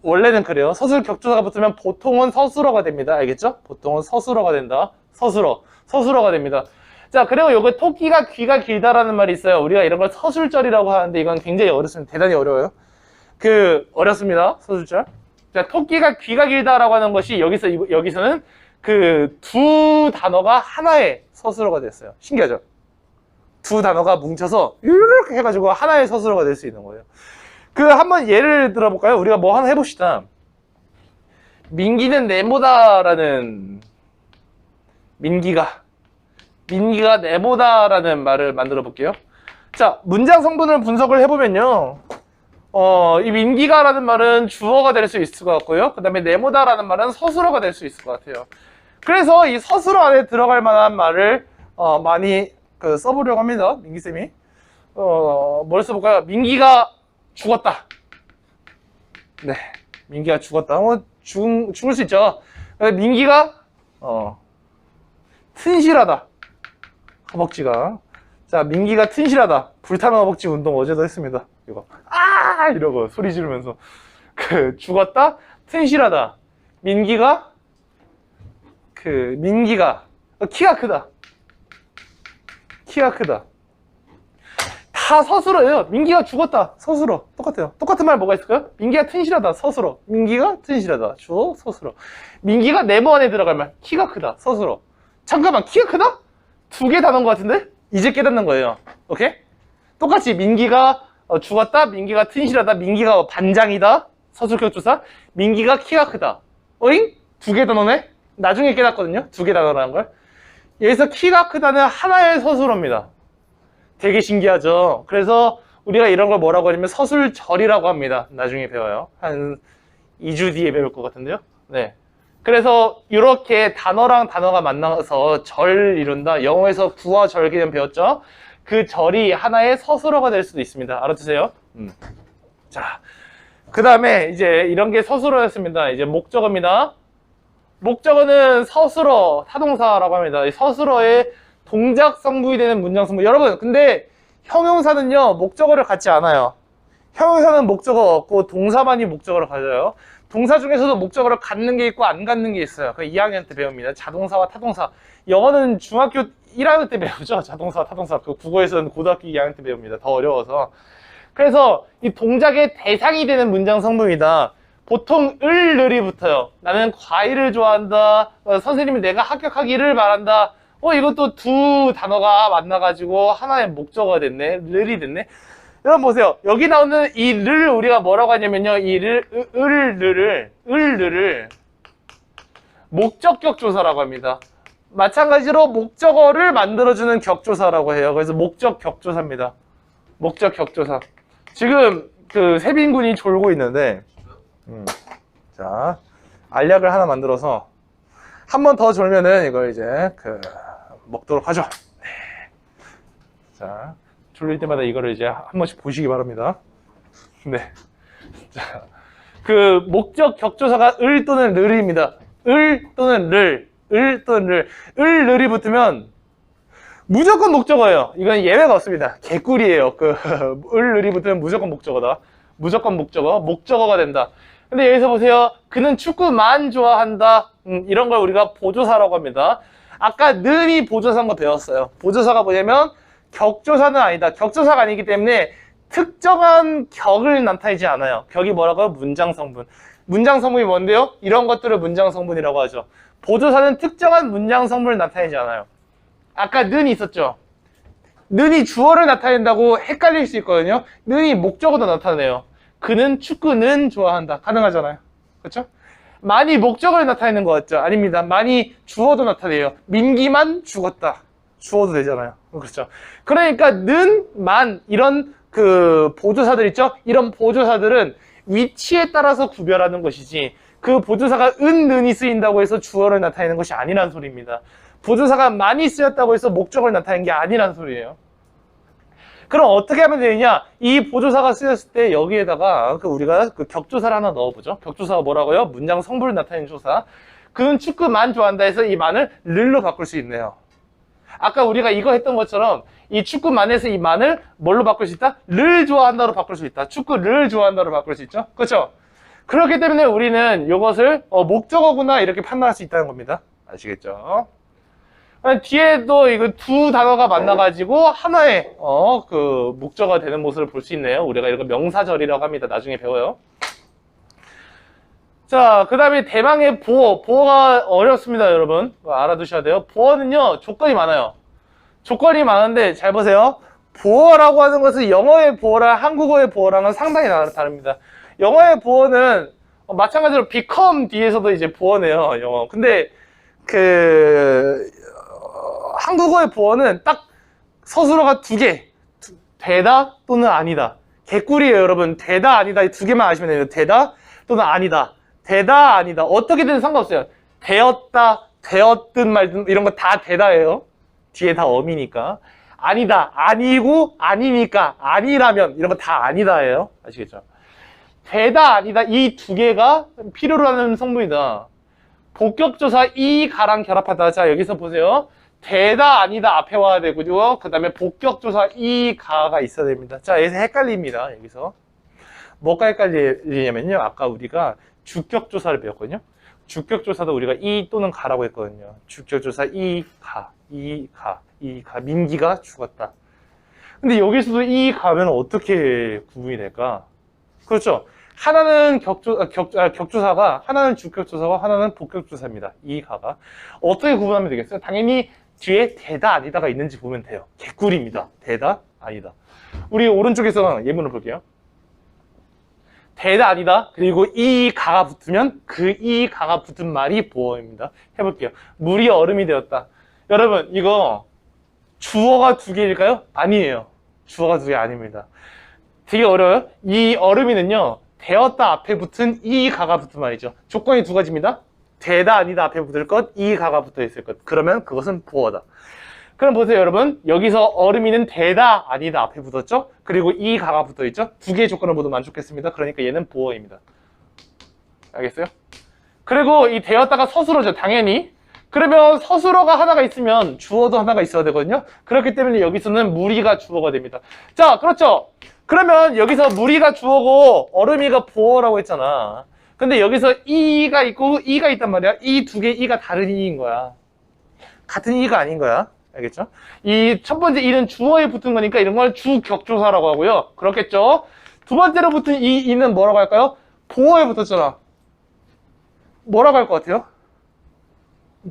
원래는 그래요. 서술격조사가 붙으면 보통은 서술어가 됩니다. 알겠죠? 보통은 서술어가 된다. 서술어가 됩니다. 자, 그리고 요거 토끼가 귀가 길다라는 말이 있어요. 우리가 이런 걸 서술절이라고 하는데 이건 굉장히 어렵습니다. 대단히 어려워요. 어렵습니다. 서술절. 자, 토끼가 귀가 길다라고 하는 것이 여기서는 그 두 단어가 하나의 서술어가 됐어요. 신기하죠? 두 단어가 뭉쳐서 이렇게 해가지고 하나의 서술어가 될 수 있는 거예요. 한번 예를 들어볼까요? 우리가 뭐 하나 해봅시다. 민기는 네모다라는 민기가 네모다라는 말을 만들어 볼게요. 자, 문장 성분을 분석을 해보면요. 이 민기가라는 말은 주어가 될 수 있을 것 같고요. 그 다음에 네모다라는 말은 서술어가 될 수 있을 것 같아요. 그래서 이 서술어 안에 들어갈 만한 말을 많이 써보려고 합니다. 민기쌤이. 뭘 써볼까요? 민기가 죽었다. 네. 민기가 죽었다. 죽을 수 있죠. 민기가, 튼실하다. 허벅지가. 자, 민기가 튼실하다. 불타는 허벅지 운동 어제도 했습니다. 이거. 이러고 소리 지르면서. 죽었다. 튼실하다. 민기가 키가 크다. 다 서술어예요. 민기가 죽었다. 서술어. 똑같아요. 똑같은 말 뭐가 있을까요? 민기가 튼실하다. 서술어. 민기가 튼실하다. 주어, 서술어. 민기가 네모 안에 들어갈 말. 키가 크다. 서술어. 잠깐만, 키가 크다? 두 개 단어인 것 같은데? 이제 깨닫는 거예요. 오케이? 똑같이 민기가 죽었다, 민기가 튼실하다, 민기가 반장이다, 서술격조사, 민기가 키가 크다. 어잉? 두 개 단어네? 나중에 깨닫거든요. 두 개 단어라는 걸. 여기서 키가 크다는 하나의 서술어입니다. 되게 신기하죠? 그래서 우리가 이런 걸 뭐라고 하냐면 서술절이라고 합니다. 나중에 배워요. 한 2주 뒤에 배울 것 같은데요. 네. 그래서 이렇게 단어랑 단어가 만나서 절 이룬다. 영어에서 구와 절 개념 배웠죠? 그 절이 하나의 서술어가 될 수도 있습니다. 알아두세요. 자, 그 다음에 이제 이런 게 서술어였습니다. 이제 목적어입니다. 목적어는 서술어, 타동사라고 합니다. 이 서술어의 동작 성분이 되는 문장 성분. 여러분, 근데 형용사는요, 목적어를 갖지 않아요. 형용사는 목적어 없고 동사만이 목적어를 가져요. 동사 중에서도 목적어를 갖는 게 있고 안 갖는 게 있어요. 그 2학년 때 배웁니다. 자동사와 타동사. 영어는 중학교 1학년 때 배우죠. 자동사와 타동사. 그 국어에서는 고등학교 2학년 때 배웁니다. 더 어려워서. 그래서 이 동작의 대상이 되는 문장 성분이다. 보통 을을이 붙어요. 나는 과일을 좋아한다. 선생님이 내가 합격하기를 바란다. 이것도 두 단어가 만나가지고 하나의 목적어가 됐네. 을이 됐네. 여러분 보세요. 여기 나오는 이 를 우리가 뭐라고 하냐면요. 이 을을 목적격 조사라고 합니다. 마찬가지로 목적어를 만들어주는 격조사라고 해요. 그래서 목적격 조사입니다. 목적격 조사. 지금 그 세빈군이 졸고 있는데 자, 알약을 하나 만들어서 한 번 더 졸면은 이걸 이제 먹도록 하죠. 네. 자, 졸릴 때마다 이거를 이제 한 번씩 보시기 바랍니다. 네. 자, 그 목적 격조사가 을 또는 을입니다. 을 또는 를, 을 또는 를, 을이 붙으면 무조건 목적어예요. 이건 예외가 없습니다. 개꿀이에요. 을이 붙으면 무조건 목적어다. 무조건 목적어가 된다. 근데 여기서 보세요. 그는 축구만 좋아한다. 이런 걸 우리가 보조사라고 합니다. 아까 는이 보조사인 거 배웠어요. 보조사가 뭐냐면 격조사는 아니다. 격조사가 아니기 때문에 특정한 격을 나타내지 않아요. 격이 뭐라고요? 문장 성분. 문장 성분이 뭔데요? 이런 것들을 문장 성분이라고 하죠. 보조사는 특정한 문장 성분을 나타내지 않아요. 아까 는이 있었죠? 는이 주어를 나타낸다고 헷갈릴 수 있거든요. 는이 목적어도 나타내요. 그는 축구는 좋아한다. 가능하잖아요. 그렇죠? 많이 목적어를 나타내는 거 같죠? 아닙니다. 많이 주어도 나타내요. 민기만 죽었다. 주어도 되잖아요. 그렇죠? 그러니까 는, 만 이런 그 보조사들 있죠? 이런 보조사들은 위치에 따라서 구별하는 것이지 그 보조사가 는이 쓰인다고 해서 주어를 나타내는 것이 아니란 소리입니다. 보조사가 많이 쓰였다고 해서 목적을 나타내는 게 아니란 소리예요. 그럼 어떻게 하면 되느냐? 이 보조사가 쓰였을 때 여기에다가 우리가 격조사를 하나 넣어보죠. 격조사가 뭐라고요? 문장 성분을 나타내는 조사. 그는 축구만 좋아한다 해서 이 만을 를로 바꿀 수 있네요. 아까 우리가 이거 했던 것처럼 이 축구만에서 이 만을 뭘로 바꿀 수 있다? 를 좋아한다로 바꿀 수 있다. 축구를 좋아한다로 바꿀 수 있죠. 그렇죠? 그렇기 때문에 우리는 이것을 목적어구나 이렇게 판단할 수 있다는 겁니다. 아시겠죠? 뒤에도 이거 두 단어가 만나가지고 하나의 그 목적어가 되는 모습을 볼 수 있네요. 우리가 이거 명사절이라고 합니다. 나중에 배워요. 자, 그 다음에 대망의 보어. 보어가 어렵습니다, 여러분. 알아두셔야 돼요. 보어는요, 조건이 많아요. 조건이 많은데, 잘 보세요. 보어라고 하는 것은 영어의 보어랑 한국어의 보어랑은 상당히 다릅니다. 영어의 보어는 마찬가지로 become 뒤에서도 이제 보어네요, 영어. 근데, 한국어의 보어는 딱 서술어가 두 개. 되다 또는 아니다. 개꿀이에요, 여러분. 되다, 아니다. 이 두 개만 아시면 돼요. 되다 또는 아니다. 되다, 아니다. 어떻게든 상관없어요. 되었다, 되었든 말든 이런 거 다 되다예요. 뒤에 다 어미니까. 아니다, 아니고, 아니니까, 아니라면 이런 거 다 아니다예요. 아시겠죠? 되다, 아니다. 이 두 개가 필요로 하는 성분이다. 복격조사 이 가랑 결합하다. 자, 여기서 보세요. 되다, 아니다 앞에 와야 되고요. 그 다음에 복격조사 이 가가 있어야 됩니다. 자, 여기서 헷갈립니다. 여기서. 뭐가 헷갈리냐면요. 아까 우리가 주격조사를 배웠거든요. 주격조사도 우리가 이 또는 가라고 했거든요. 주격조사 이 가. 민기가 죽었다. 근데 여기서도 이 가면 어떻게 구분이 될까? 그렇죠. 하나는 격조사가, 하나는 주격조사고, 하나는 복격조사입니다. 이 가가. 어떻게 구분하면 되겠어요? 당연히 뒤에 되다 아니다가 있는지 보면 돼요. 개꿀입니다. 되다 아니다. 우리 오른쪽에서 예문을 볼게요. 되다 아니다. 그리고 이 가가 붙으면 그 이 가가 붙은 말이 보어입니다. 해볼게요. 물이 얼음이 되었다. 여러분 이거 주어가 두 개일까요? 아니에요. 주어가 두 개 아닙니다. 되게 어려워요. 이 얼음이는요 되었다 앞에 붙은 이 가가 붙은 말이죠. 조건이 두 가지입니다. 되다 아니다 앞에 붙을 것, 이 가가 붙어 있을 것. 그러면 그것은 보어다. 그럼 보세요 여러분. 여기서 얼음이는 되다 아니다 앞에 붙었죠. 그리고 이 가가 붙어 있죠. 두 개의 조건을 모두 만족했습니다. 그러니까 얘는 보어입니다. 알겠어요? 그리고 이 되었다가 서술어죠. 당연히. 그러면 서술어가 하나가 있으면 주어도 하나가 있어야 되거든요. 그렇기 때문에 여기서는 무리가 주어가 됩니다. 자, 그렇죠. 그러면 여기서 무리가 주어고 얼음이가 보어라고 했잖아. 근데 여기서 이가 있고 이가 있단 말이야. 이 두 개의 이가 다른 이인 거야. 같은 이가 아닌 거야. 알겠죠? 이 첫 번째 이는 주어에 붙은 거니까 이런 걸 주격조사라고 하고요. 그렇겠죠? 두 번째로 붙은 이 이는 뭐라고 할까요? 보어에 붙었잖아. 뭐라고 할 것 같아요?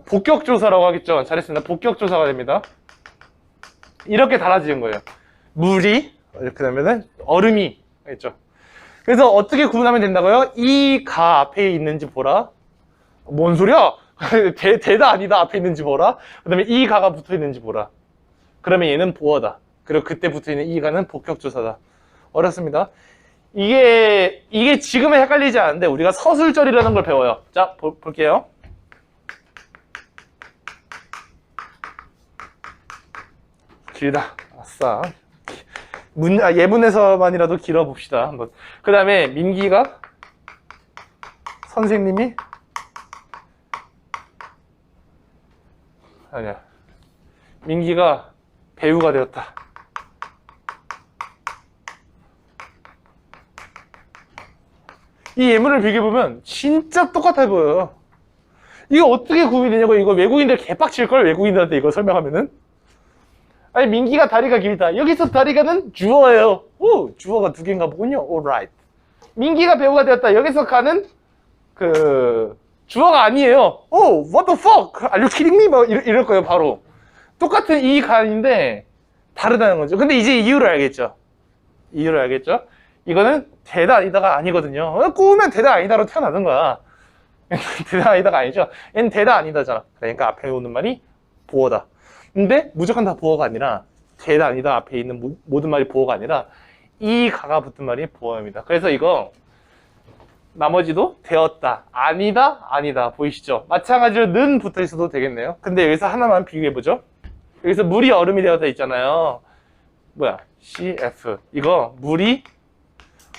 복격조사라고 하겠죠. 잘했습니다. 복격조사가 됩니다. 이렇게 달라지는 거예요. 물이 이렇게 되면은 얼음이 알겠죠? 그래서 어떻게 구분하면 된다고요? 이 가 앞에 있는지 보라. 뭔 소리야? 되다 아니다 앞에 있는지 보라. 그 다음에 이 가가 붙어 있는지 보라. 그러면 얘는 보어다. 그리고 그때 붙어 있는 이 가는 복격조사다. 어렵습니다. 이게 지금은 헷갈리지 않은데 우리가 서술절이라는 걸 배워요. 자, 볼게요. 길다. 아싸. 예문에서만이라도 길어봅시다. 한번. 그 다음에 민기가 선생님이 아니야. 민기가 배우가 되었다. 이 예문을 비교해보면 진짜 똑같아 보여요. 이거 어떻게 구분이 되냐고. 이거 외국인들 개빡칠걸? 외국인들한테 이거 설명하면은. 아니 민기가 다리가 길다. 여기서 다리가는 주어예요. 오, 주어가 두 개인가 보군요. alright. 민기가 배우가 되었다. 여기서 가는 주어가 아니에요. 오, what the fuck? Are you kidding me? 막 이럴 거예요. 바로 똑같은 이 간인데 다르다는 거죠. 근데 이제 이유를 알겠죠. 이유를 알겠죠. 이거는 되다 아니다가 아니거든요. 꾸우면 되다 아니다로 태어나는 거야. 되다 아니다가 아니죠. 얘는 되다 아니다잖아. 그러니까 앞에 오는 말이 보어다. 근데 무조건 다 보어가 아니라 되다 아니다 앞에 있는 모든 말이 보어가 아니라 이 가가 붙은 말이 보어입니다. 그래서 이거 나머지도 되었다, 아니다, 아니다 보이시죠? 마찬가지로 는 붙어 있어도 되겠네요. 근데 여기서 하나만 비교해보죠. 여기서 물이 얼음이 되었다 있잖아요. 뭐야? CF. 이거 물이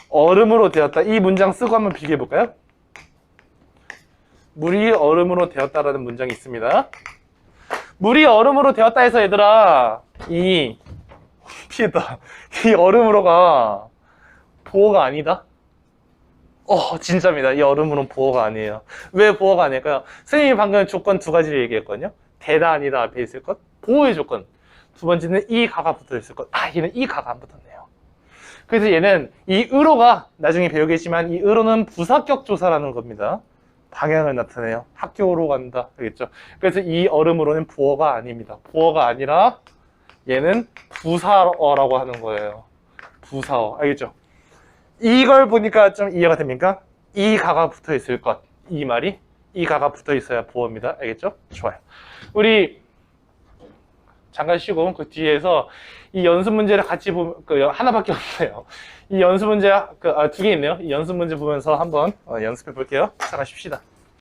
얼음으로 되었다. 이 문장 쓰고 한번 비교해볼까요? 물이 얼음으로 되었다라는 문장이 있습니다. 물이 얼음으로 되었다 해서 얘들아 피했다. 이 얼음으로가 보어가 아니다? 진짜입니다. 이 얼음으로는 보어가 아니에요. 왜 보어가 아닐까요? 선생님이 방금 조건 두 가지를 얘기했거든요. 되다 아니다 앞에 있을 것, 보어의 조건. 두 번째는 이 가가 붙어 있을 것. 얘는 이 가가 안 붙었네요. 그래서 얘는 이 으로가 나중에 배우겠지만 이 으로는 부사격 조사라는 겁니다. 방향을 나타내요. 학교로 간다. 알겠죠? 그래서 이 얼음으로는 부어가 아닙니다. 부어가 아니라 얘는 부사어라고 하는 거예요. 부사어. 알겠죠? 이걸 보니까 좀 이해가 됩니까? 이 가가 붙어 있을 것. 이 말이 이 가가 붙어 있어야 부어입니다. 알겠죠? 좋아요. 우리 잠깐 쉬고 그 뒤에서 이 연습 문제를 같이 보면 하나밖에 없어요. 이 연습 문제 두 개 있네요. 이 연습 문제 보면서 한번 연습해 볼게요. 잠깐 쉽시다.